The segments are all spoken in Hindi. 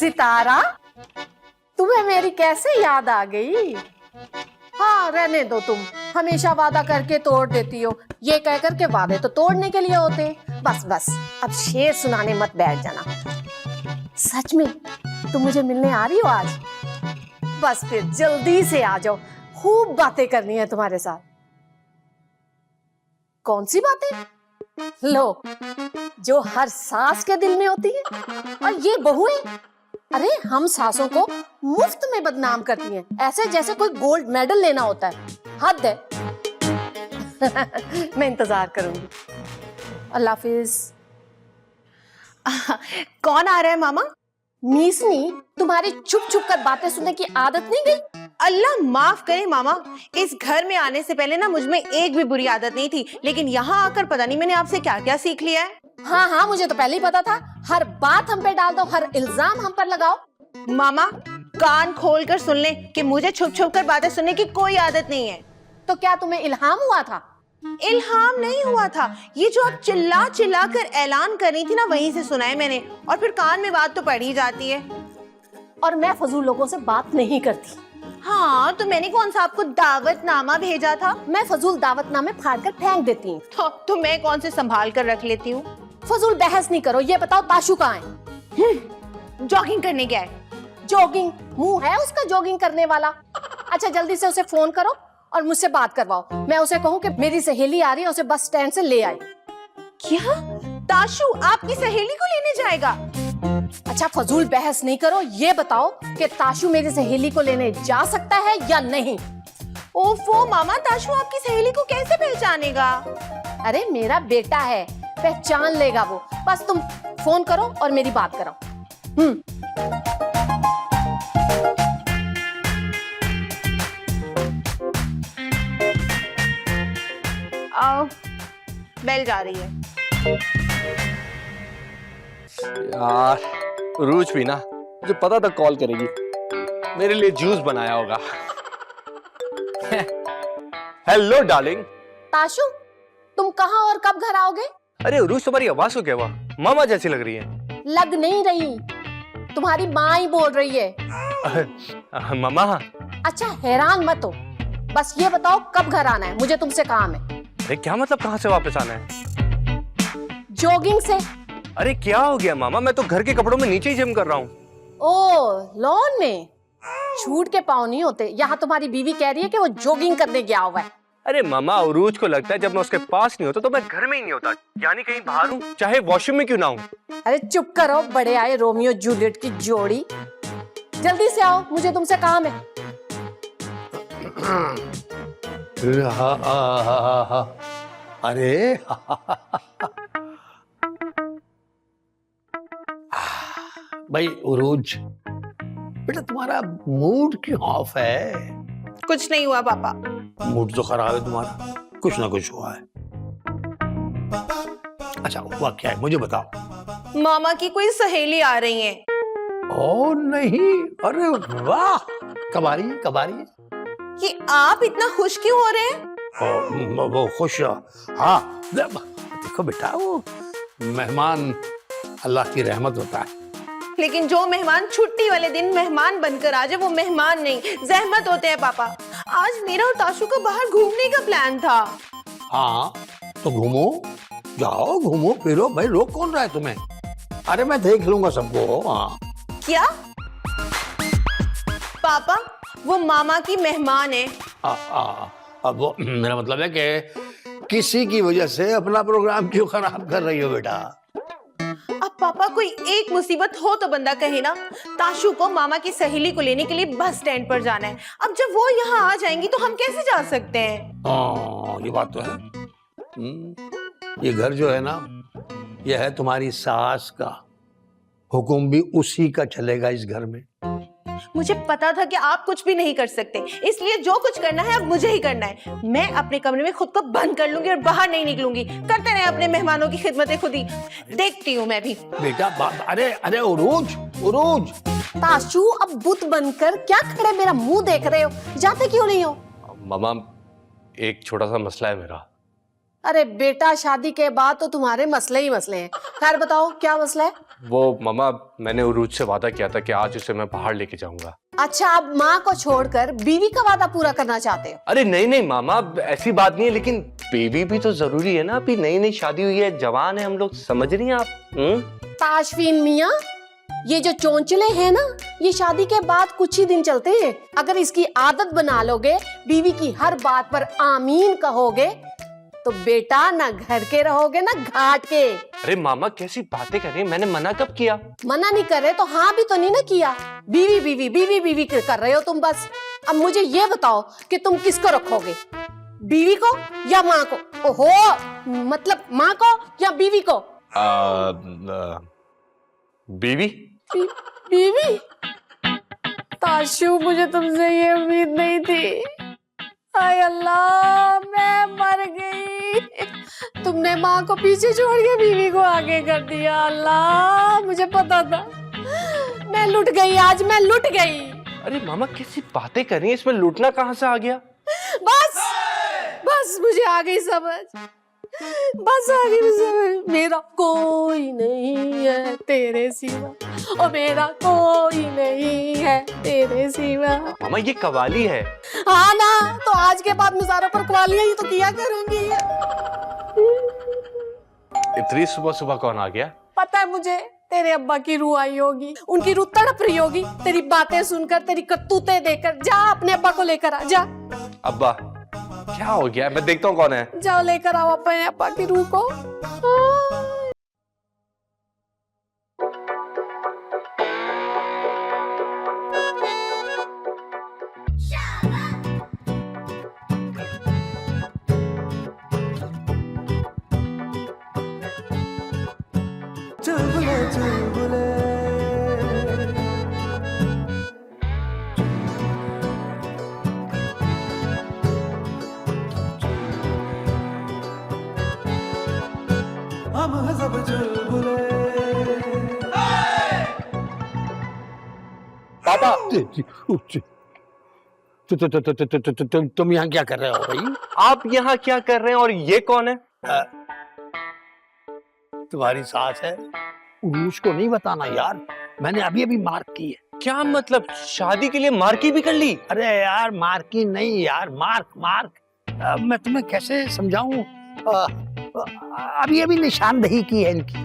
सितारा, तुम्हें मेरी कैसे याद आ गई? हाँ रहने दो, तुम हमेशा वादा करके तोड़ देती हो। ये कह कर के वादे तो तोड़ने के लिए होते हैं। बस बस अब शेर सुनाने मत बैठ जाना। सच में तुम मुझे मिलने आ रही हो आज? बस फिर जल्दी से आ जाओ, खूब बातें करनी है तुम्हारे साथ। कौन सी बातें? लो, जो हर सास के दिल में होती है। और ये बहुएं, अरे हम सासों को मुफ्त में बदनाम करती हैं, ऐसे जैसे कोई गोल्ड मेडल लेना होता है। हद है। मैं इंतजार करूंगी। अल्लाह हाफिज। कौन आ रहा है मामा? मीसनी, तुम्हारी चुप चुप कर बातें सुनने की आदत नहीं गई? अल्लाह माफ करे मामा, इस घर में आने से पहले ना मुझ में एक भी बुरी आदत नहीं थी, लेकिन यहाँ आकर पता नहीं मैंने आपसे क्या क्या सीख लिया है। हाँ हाँ, मुझे तो पहले ही पता था। हर बात हम पे डाल दो, हर इल्जाम हम पर लगाओ। मामा कान खोल कर सुन ले कि मुझे छुप छुप कर बातें सुनने की कोई आदत नहीं है। तो क्या तुम्हें इल्हाम हुआ था? इल्हाम नहीं हुआ था, ये जो आप चिल्ला चिल्ला कर ऐलान कर रही थी ना, वहीं से सुना है मैंने। और फिर कान में बात तो पड़ ही जाती है। और मैं फजूल लोगों से बात नहीं करती। हाँ, तो मैंने कौन सा आपको दावतनामा भेजा था? मैं फजूल दावतनामे फाड़ कर फेंक देती हूँ। तो मैं कौन से संभाल कर रख लेती हूँ। फजूल बहस नहीं करो। ये बताओ ताशु कहाँ है? जॉगिंग करने गया है। जॉगिंग? मुंह है उसका जॉगिंग करने वाला? अच्छा जल्दी से उसे फोन करो और मुझसे बात करवाओ। मैं उसे कहूँ कि मेरी सहेली आ रही है, उसे बस स्टैंड से ले आई। क्या? ताशु आपकी सहेली को लेने जाएगा? अच्छा फजूल बहस नहीं करो। ये बताओ कि ताशु मेरी सहेली को लेने जा सकता है या नहीं? ओफो मामा, ताशु आपकी सहेली को कैसे पहचानेगा? अरे मेरा बेटा है, पहचान लेगा वो। बस तुम फोन करो और मेरी बात कराओ। आओ, बेल जा रही है। यार रूज भी ना, मुझे पता था कॉल करेगी। मेरे लिए जूस बनाया होगा। Hello darling. ताशु, तुम कहाँ और कब घर आओगे? अरे रूज, तुम्हारी आवाज को क्या हुआ? मामा जैसी लग रही है। लग नहीं रही, तुम्हारी माँ ही बोल रही है। मामा। अच्छा हैरान मत हो, बस ये बताओ कब घर आना है, मुझे तुमसे काम है। अरे क्या मतलब, कहाँ से वापस आना है? जॉगिंग से। अरे क्या हो गया मामा, मैं तो घर के कपड़ों में नीचे ही जिम कर रहा हूँ। ओ लॉन में? छूट के पाँव नहीं होते। यहाँ तुम्हारी बीवी कह रही है कि वो जॉगिंग करने गया हुआ है। अरे मामा, उरूज को लगता है जब मैं उसके पास नहीं होता तो मैं घर में ही नहीं होता, यानी कहीं बाहर हूँ, चाहे वॉशरूम में क्यों ना हूँ। अरे चुप करो, बड़े आए रोमियो जूलियट की जोड़ी। जल्दी से आओ, मुझे तुमसे काम है। अरे भाई उरूज, बेटा तुम्हारा मूड क्यों ऑफ है? कुछ नहीं हुआ पापा। मूड तो खराब है तुम्हारा, कुछ ना कुछ हुआ है। अच्छा हुआ क्या है मुझे बताओ। मामा की कोई सहेली आ रही है। ओ नहीं, अरे वाह, कब आ रही है, कब आ रही है? कि आप इतना खुश क्यों हो रहे हैं? वो खुश, हाँ देखो बेटा, वो मेहमान अल्लाह की रहमत होता है। लेकिन जो मेहमान छुट्टी वाले दिन मेहमान बनकर आ जाए वो मेहमान नहीं, जहमत होते हैं पापा। आज मेरा और ताशु का बाहर घूमने का प्लान था। हाँ तो घूमो, जाओ घूमो फिरो भाई, रोक कौन रहा है तुम्हें? अरे मैं देख लूंगा सबको। हाँ क्या पापा, वो मामा की मेहमान है। अब वो मेरा मतलब है कि किसी की वजह से अपना प्रोग्राम क्यों खराब कर रही हो बेटा? अब पापा कोई एक मुसीबत हो तो बंदा कहे ना। ताशु को मामा की सहेली को लेने के लिए बस स्टैंड पर जाना है। अब जब वो यहाँ आ जाएंगी तो हम कैसे जा सकते हैं? ये बात तो है। ये घर जो है ना, ये है तुम्हारी सास का, हुक्म भी उसी का चलेगा इस घर में। मुझे पता था कि आप कुछ भी नहीं कर सकते, इसलिए जो कुछ करना है अब मुझे ही करना है। मैं अपने कमरे में खुद को बंद कर लूंगी और बाहर नहीं निकलूंगी। करते रहे अपने मेहमानों की खिदमतें खुद ही, देखती हूँ मैं भी। बेटा अरे अरे उरूज उरूज। ताशु अब बुत बनकर क्या खड़े मेरा मुंह देख रहे हो? जाते क्यों नहीं हो? मामा एक छोटा सा मसला है मेरा। अरे बेटा, शादी के बाद तो तुम्हारे मसले ही मसले हैं। खैर बताओ, क्या मसला है? वो मामा, मैंने उरूज से वादा किया था कि आज उसे मैं बाहर लेके जाऊंगा। अच्छा, आप माँ को छोड़कर बीवी का वादा पूरा करना चाहते हो? अरे नहीं नहीं मामा, ऐसी बात नहीं है, लेकिन बेबी भी तो जरूरी है ना। अभी नई नई शादी हुई है, जवान है हम लोग, समझ रही हैं आप? ताशफीन मियाँ, ये जो चोंचले हैं ना, ये शादी के बाद कुछ ही दिन चलते हैं। अगर इसकी आदत बना लोगे, बीवी की हर बात पर आमीन कहोगे, तो बेटा ना घर के रहोगे ना घाट के। अरे मामा, कैसी बातें कर रही हैं? मैंने मना कब किया? मना नहीं करे तो हाँ भी तो नहीं ना किया। बीवी बीवी बीवी बीवी कर रहे हो तुम बस। अब मुझे ये बताओ कि तुम किसको रखोगे, बीवी को या माँ को? ओहो, मतलब माँ को या बीवी को? बीवी। बीवी? ताशु, मुझे तुमसे ये उम्मीद नहीं थी। हाय अल्लाह, मैं मर गई। तुमने माँ को पीछे छोड़ के बीवी को आगे कर दिया। अल्लाह, मुझे पता था। मैं लुट गई, आज मैं लुट गई। अरे मामा, कैसी बातें कर रही हैं? इसमें लूटना कहाँ से आ गया? बस बस, मुझे आ गई समझ, बस आ गई समझ। मेरा कोई नहीं है तेरे सिवा, और मेरा कोई नहीं है तेरे सिवा। मामा, ये कवाली है। हाँ ना, तो आज के बाद मज़ारों पर कवालियां ही तो किया करूंगी। इतनी सुबह सुबह कौन आ गया? पता है मुझे, तेरे अब्बा की रूह आई होगी, उनकी रूह तड़प रही होगी तेरी बातें सुनकर, तेरी करतूतें देखकर। जा अपने अब्बा को लेकर आ, जा। अब्बा? क्या हो गया? मैं देखता हूँ कौन है। जाओ, लेकर आओ अपने अब्बा की रूह को। पापा, तुम यहाँ क्या कर रहे हो भाई? आप यहाँ क्या कर रहे हैं? और ये कौन है? तुम्हारी सास है। उरूज को नहीं बताना यार, मैंने अभी अभी मार्क की है। क्या मतलब, शादी के लिए मार्की भी कर ली? अरे यार, मार्की नहीं यार, मार्क मार्क। मैं तुम्हें कैसे समझाऊं? अभी अभी निशानदेही की है इनकी।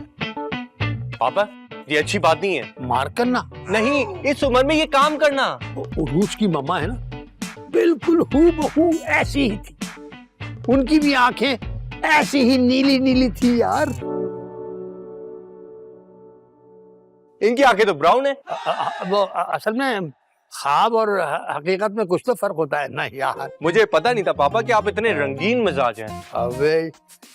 पापा, ये अच्छी बात नहीं है। मार्क करना नहीं, इस उम्र में ये काम करना। उरूज की मम्मा है ना, बिल्कुल हूबहू ऐसी ही थी। उनकी भी आंखें ऐसी ही नीली नीली थी यार। इनकी आंखें तो ब्राउन है। वो असल में ख्वाब और हकीकत में कुछ तो फर्क होता है ना यार। मुझे पता नहीं था पापा कि आप इतने रंगीन मिजाज हैं। अबे,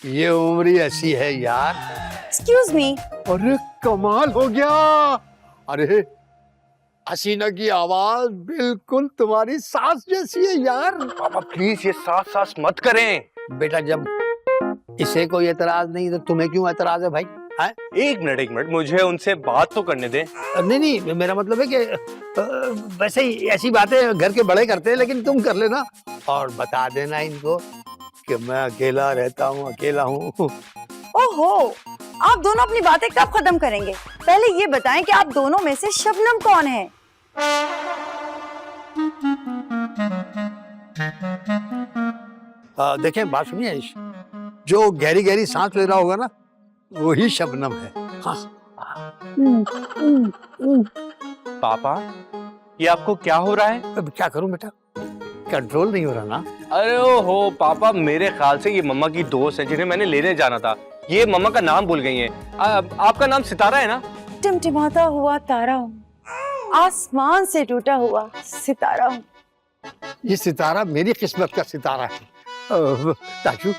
ये उम्र ही ऐसी है यार। Excuse me. अरे कमाल हो गया। अरे, हसीना की आवाज बिल्कुल तुम्हारी सास जैसी है यार। पापा प्लीज, ये सास सास मत करें। बेटा, जब इसे कोई एतराज नहीं तो तुम्हें क्यों एतराज है भाई? है? एक मिनट, मुझे उनसे बात तो करने दे। नहीं, मेरा मतलब है कि वैसे ही ऐसी बातें घर के बड़े करते हैं, लेकिन तुम कर लेना और बता देना इनको कि मैं अकेला रहता हूँ, अकेला हूँ। ओहो, आप दोनों अपनी बातें कब खत्म करेंगे? पहले ये बताएं कि आप दोनों में से शबनम कौन है? देखें, बात सुनिए, जो गहरी गहरी सांस ले रहा होगा ना, वही शबनम है। हाँ। पापा, ये आपको क्या हो रहा है? अब क्या करूं बेटा, कंट्रोल नहीं हो रहा ना। अरे हो पापा, मेरे ख्याल से ये मम्मा की दोस्त है जिन्हें मैंने लेने जाना था। ये मम्मा का नाम भूल गई हैं। आपका नाम सितारा है ना? टिमटिमाता हुआ तारा हूँ, आसमान से टूटा हुआ सितारा हूँ। ये सितारा मेरी किस्मत का सितारा है। ताशु,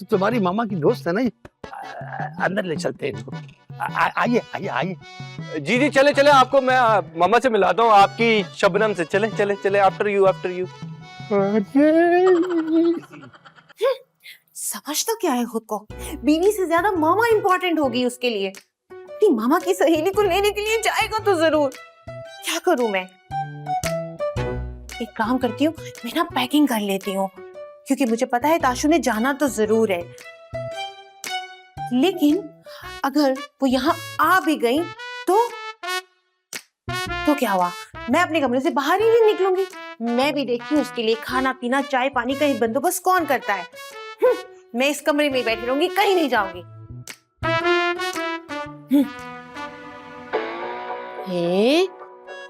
तुम्हारी मामा की दोस्त है ना, अंदर ले चलते हैं इनको। आइए आइए आइए। जी चले चले, आपको मैं मामा से मिलाता हूँ, आपकी शबनम से। चले चले चले, आफ्टर यू आफ्टर यू। समझ तो क्या है खुद को, बीवी से ज्यादा मामा इंपॉर्टेंट होगी उसके लिए। अपनी मामा की सहेली को लेने के लिए जाएगा तो जरूर। क्या करूं मैं? एक काम करती हूँ, मैं ना पैकिंग कर लेती हूँ, क्योंकि मुझे पता है ताशु ने जाना तो जरूर है। लेकिन अगर वो यहाँ आ भी गई तो क्या हुआ? मैं अपने कमरे से बाहर ही नहीं निकलूंगी। मैं भी देखती हूँ उसके लिए खाना पीना चाय पानी का ही बंदोबस्त कौन करता है। मैं इस कमरे में ही बैठी रहूंगी, कहीं नहीं जाऊंगी।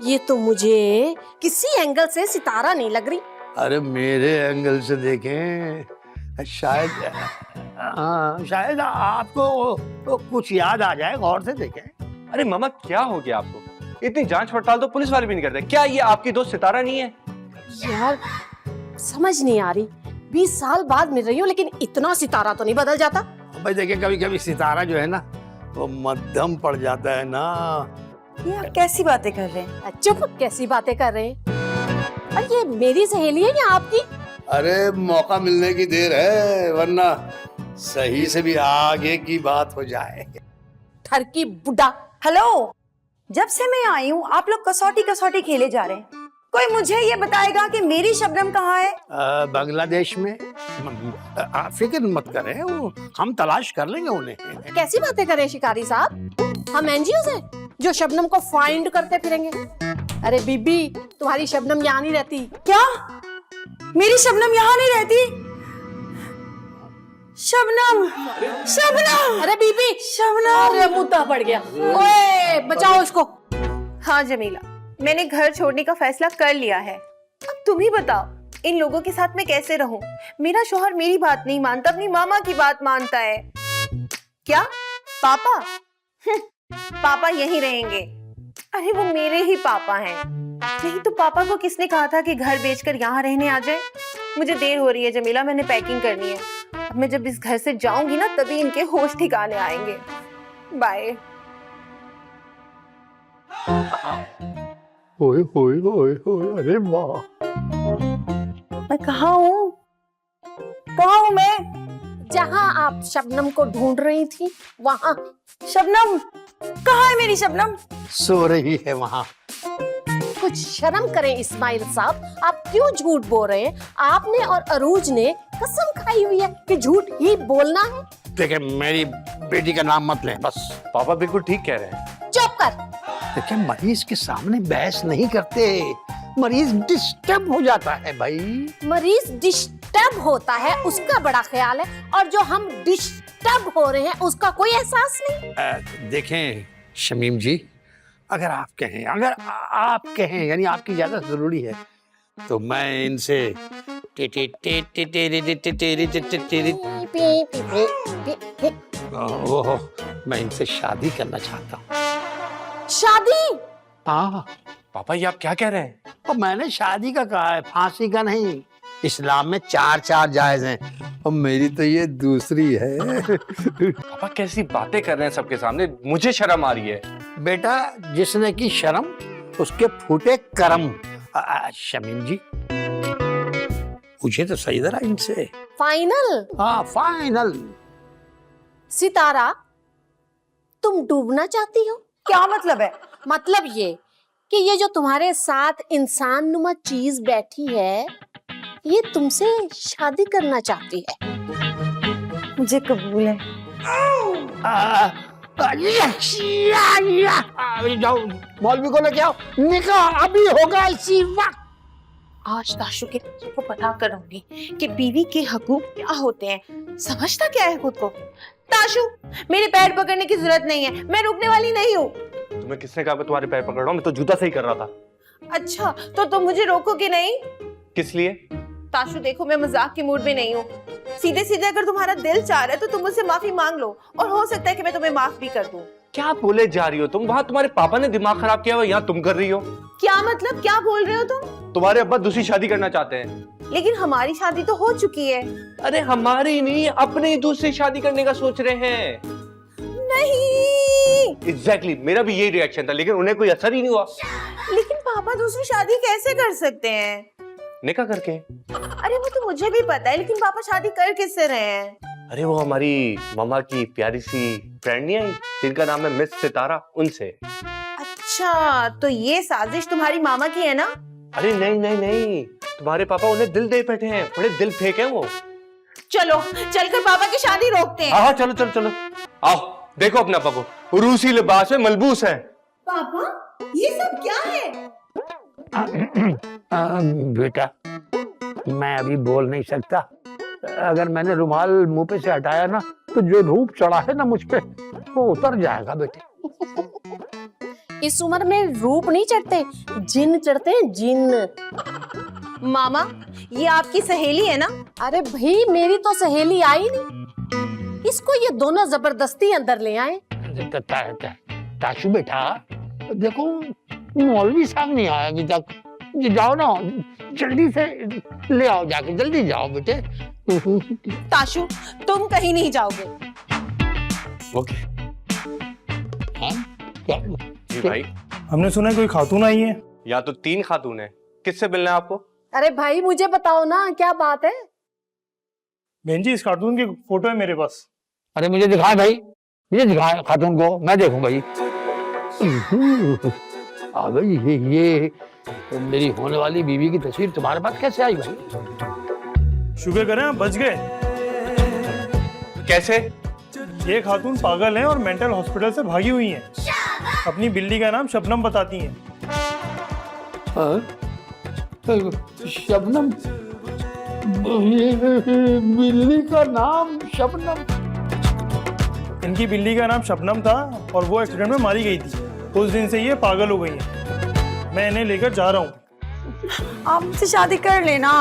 ये तो मुझे किसी एंगल से सितारा नहीं लग रही। अरे मेरे एंगल से देखें, शायद शायद आपको कुछ याद आ जाए, गौर से देखें। अरे मामा क्या हो गया आपको? इतनी जांच पड़ताल तो पुलिस वाले भी नहीं करते। क्या ये आपकी दोस्त सितारा नहीं है? यार समझ नहीं आ रही, 20 साल बाद मिल रही हूँ लेकिन इतना सितारा तो नहीं बदल जाता। भाई देखिए, कभी कभी सितारा जो है ना वो मध्यम पड़ जाता है ना। ये आप कैसी बातें कर रहे हैं? चुप, कैसी बातें कर रहे हैं? और ये मेरी सहेली है या आपकी? अरे मौका मिलने की देर है, वरना सही से भी आगे की बात हो जाए। ठरकी बुड्ढा। हेलो, जब से मैं आई हूँ आप लोग कसौटी खेले जा रहे हैं। कोई मुझे ये बताएगा कि मेरी शबनम कहाँ है? बांग्लादेश में। फिक्र मत करें, वो हम तलाश कर लेंगे उन्हें। कैसी बातें करें शिकारी साहब? हम एनजीओ से जो शबनम को फाइंड करते फिरेंगे। अरे बीबी, तुम्हारी शबनम यहाँ नहीं रहती। क्या? मेरी शबनम यहाँ नहीं रहती? शबनम, शबनम! अरे बीबी, शबनम! अरे मुद्दा पड़ गया। ओए बचाओ इसको। हाँ जमीला, मैंने घर छोड़ने का फैसला कर लिया है। अब तुम ही बताओ, इन लोगों के साथ मैं कैसे रहूं? मेरा शौहर मेरी बात नहीं मानता, अपनी मामा की बात मानता है। क्या पापा? पापा यहीं रहेंगे। अरे वो मेरे ही पापा हैं। नहीं तो पापा को किसने कहा था कि घर बेचकर यहाँ रहने आ जाए? मुझे देर हो रही है जमीला, मैंने पैकिंग करनी है। अब मैं जब इस घर से जाऊंगी ना तभी इनके होश ठिकाने आएंगे। बाय। ओए ओए ओए ओए, अरे वाह! मैं कहाँ हूँ? कहाँ हूँ मैं? जहाँ आप शबनम को ढूंढ रही थी वहाँ। शबनम कहाँ है? मेरी शबनम सो रही है वहाँ। कुछ शर्म करें इस्माइल साहब, आप क्यों झूठ बोल रहे हैं? आपने और अरूज ने कसम खाई हुई है कि झूठ ही बोलना है। देखिए, मेरी बेटी का नाम मत लें बस। पापा बिल्कुल ठीक कह रहे हैं। चुप कर। देखिए, मरीज के सामने बहस नहीं करते, मरीज डिस्टर्ब हो जाता है भाई। मरीज डिस्टर्ब होता है उसका बड़ा ख्याल है, और जो हम डिस्टर्ब हो रहे हैं उसका कोई एहसास नहीं। देखें शमीम जी, अगर आप कहें यानी आपकी ज्यादा जरूरी है तो मैं इनसे मैं इनसे शादी करना चाहता हूँ। शादी? हाँ। पापा ये आप क्या कह रहे हैं? और मैंने शादी का कहा है, फांसी का नहीं। इस्लाम में 4 जायज हैं और मेरी तो ये दूसरी है। पापा कैसी बातें कर रहे हैं सबके सामने, मुझे शर्म आ रही है। बेटा, जिसने की शर्म उसके फूटे करम। शमीम जी, मुझे तो सही जरा इनसे। फाइनल? हाँ फाइनल। सितारा, तुम डूबना चाहती हो? क्या मतलब है? मतलब ये कि ये जो तुम्हारे साथ इंसान नुमा चीज बैठी है ये तुमसे शादी करना चाहती है। मुझे कबूल है। जाओ मौलवी को लेके आओ, निकाह अभी होगा इसी वक्त। आज ताशु के को पता करूंगी कि बीवी के हकूक क्या होते हैं। समझता क्या है खुद को? ताशु, मेरे पैर पकड़ने की जरूरत नहीं है, मैं रुकने वाली नहीं हूँ। तुम्हें किसने कहा मैं तुम्हारे पैर पकड़ रहा हूँ? मैं तो जूता सही कर रहा था। अच्छा, तो तुम मुझे रोकोगे नहीं? किस लिए? ताशु देखो, मैं मजाक के मूड में नहीं हूँ। सीधे सीधे अगर तुम्हारा दिल चाह रहा है तो तुम मुझसे माफी मांग लो, और हो सकता है कि मैं तुम्हें माफ भी कर दूं। क्या बोले जा रही हो तुम? वहाँ तुम्हारे पापा ने दिमाग खराब किया हुआ, यहाँ तुम कर रही हो। क्या मतलब? क्या बोल रहे हो तुम? तुम्हारे अब्बा दूसरी शादी करना चाहते हैं। लेकिन हमारी शादी तो हो चुकी है। अरे हमारी नहीं, अपनी दूसरी शादी करने का सोच रहे हैं। नहीं। एग्जैक्टली, मेरा भी यही रिएक्शन था, लेकिन उन्हें कोई असर ही नहीं हुआ। लेकिन पापा दूसरी शादी कैसे कर सकते हैं? निकाह करके। अरे वो तो मुझे भी पता है, लेकिन पापा शादी कर किससे रहे हैं? अरे वो हमारी मामा की प्यारी सी फ्रेंड नहीं आई जिनका नाम है मिस सितारा, उनसे। अच्छा, तो ये साजिश तुम्हारी मामा की है ना? अरे नहीं नहीं नहीं, तुम्हारे पापा उन्हें दिल दे बैठे हैं, बड़े दिल फेंक हैं वो। चलो चलकर पापा की शादी रोकते हैं। हाँ चलो चलो चलो। आओ देखो अपना पप्पू रूसी लिबास में मलबूस है। पापा ये सब क्या है? बेटा मैं अभी बोल नहीं सकता। अगर मैंने रुमाल मुंह पे से हटाया ना तो जो रूप चढ़ा है ना मुझ पे वो उतर जाएगा बेटे। इस उम्र में रूप नहीं चढ़ते, जिन चढ़ते हैं, जिन। मामा ये आपकी सहेली है ना? अरे भाई मेरी तो सहेली आई नहीं, इसको ये दोनों जबरदस्ती अंदर ले आए। ताशु बेटा देखो मौलवी साहब नहीं आया अभी तक, जाओ ना जल्दी से ले आओ, जाके जल्दी जाओ बेटे। ताशु तुम कहीं नहीं जाओगे। ओके हाँ? क्या? जी भाई। हमने सुना है कोई खातून आई है। या तो 3 खातून है, किससे मिलना है आपको? अरे भाई मुझे बताओ ना क्या बात है। बहन जी इस खातून की फोटो है मेरे पास। अरे मुझे दिखाए भाई, मुझे दिखाए खातून को, मैं देखूं भाई। आ भाई ये मेरी होने वाली बीवी की तस्वीर तुम्हारे पास कैसे आई भाई? शुक्र करें आप बच गए। कैसे? ये खातून पागल हैं और मेंटल हॉस्पिटल से भागी हुई हैं। अपनी बिल्ली का नाम शबनम बताती हैं। शबनम? बिल्ली का नाम शबनम? इनकी बिल्ली का नाम शबनम था और वो एक्सीडेंट में मारी गई थी। उस दिन से ये पागल हो गई हैं। मैं इन्हें लेकर जा रहा हूँ। आप मुझसे शादी कर लेना।